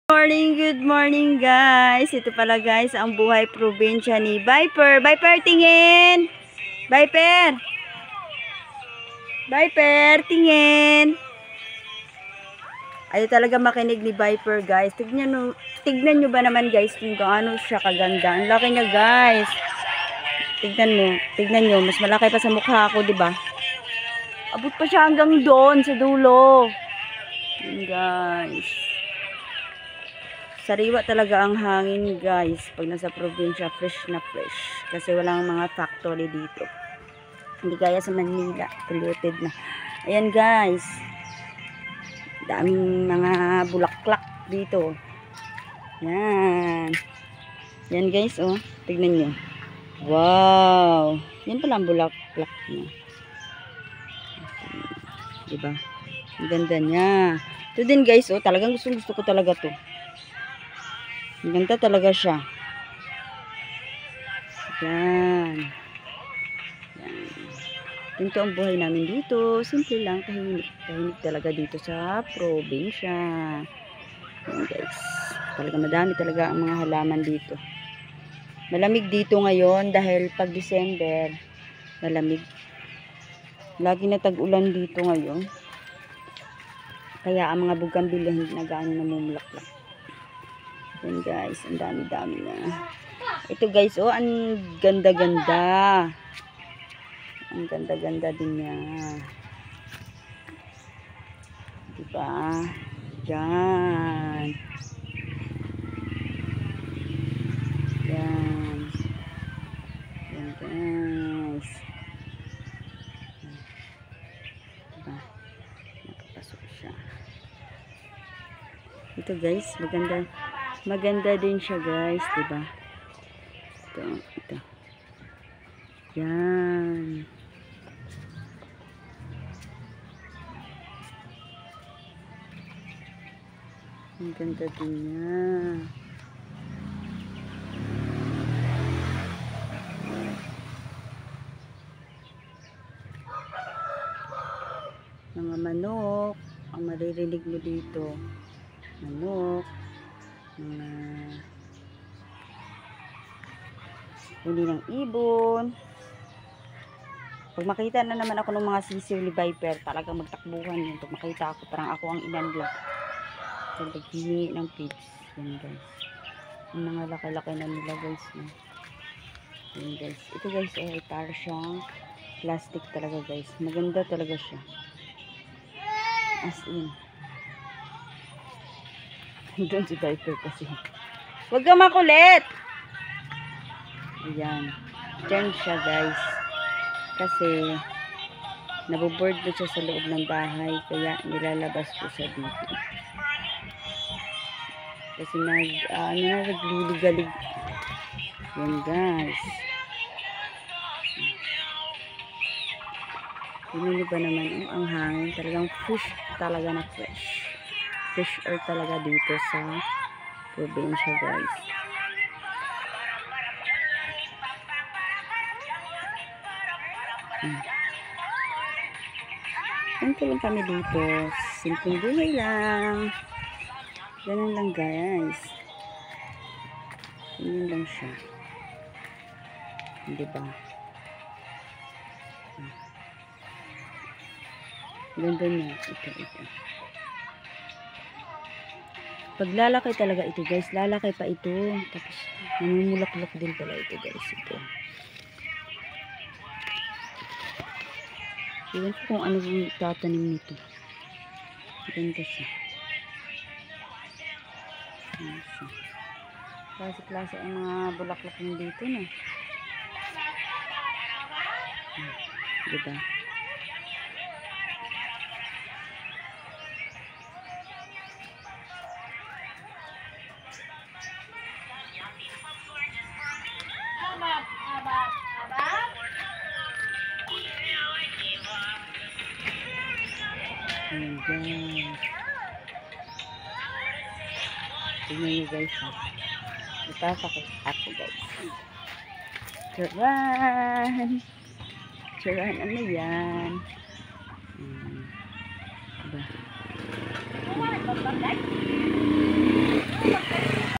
Good morning guys. Ito pala guys ang buhay probinsya ni Viper. Viper tingin. Viper. Viper tingin. Ayaw talaga makinig ni Viper guys. Tignan nyo ba naman guys kung gaano siya kaganda. Ang laki niya guys. Tignan nyo. Mas malaki pa sa mukha ko, 'di ba? Abot pa siya hanggang doon sa dulo. Yan guys. Sariwa talaga ang hangin guys pag nasa probinsya, fresh na fresh kasi walang mga factory dito, hindi gaya sa Manila, polluted na. Ayan guys, daming mga bulaklak dito. Yan guys, oh, tignan nyo. Wow, yan pala ang bulaklak niya, diba? Ang ganda niya. Ito din guys, oh, talagang gusto ko talaga to. Ang ganda talaga siya. Yan. Ito ang buhay namin dito. Simple lang, tahimik talaga dito sa probinsya. Yan guys. Talaga madami talaga ang mga halaman dito. Malamig dito ngayon dahil pag December, malamig. Lagi na tag-ulan dito ngayon. Kaya ang mga bugambilya hindi na gaano namumulaklak. Yan guys, ang dami-dami na. Ito guys, oh, ang ganda-ganda. Ang ganda-ganda din niya. Diba? Yan. Yan. Yan guys. Diba? Nakapasok siya. Ito guys, maganda din siya guys, diba? Ito. Yan. Ang ganda din niya. Mga manok ang maririnig mo dito. Manok, mga huli ng ibon. Pag makita na naman ako ng mga sisiw ni Viper, talagang magtakbuhan yun. Pag makita ako, parang ako ang inanla. So, paghingi ng pigs. Yan guys. Ang mga laki-laki na nila guys. Yan guys. Ito guys ay para siyang plastic talaga guys. Maganda talaga siya. As in. Doon si Viper kasi. Huwag ka makulit! Ayan. Diyan siya guys. Kasi naboboard na siya sa loob ng bahay. Kaya nilalabas ko siya dito. Kasi nagliligalig. Yan guys. Tingnan niyo ba naman ang hangin. Talagang fresh talaga na fresh. Fresh air talaga dito sa probinsya guys. Ganito lang kami dito. Simpleng buhay lang. Ganun lang guys. Ganun lang siya. Diba? Ganda niya. Ito. Pag lalaki talaga ito guys. Lalaki pa ito. Tapos namumulak-lak din pala ito guys. Ito. Iwan ko kung ano yung tatanim nito. Ganda siya. Klase-klase ang mga bulaklak dito na. Diba? Ayan guys. Tingnan nyo guys. Ipapakit ako guys. Charan! Charan, ano yan? Diba?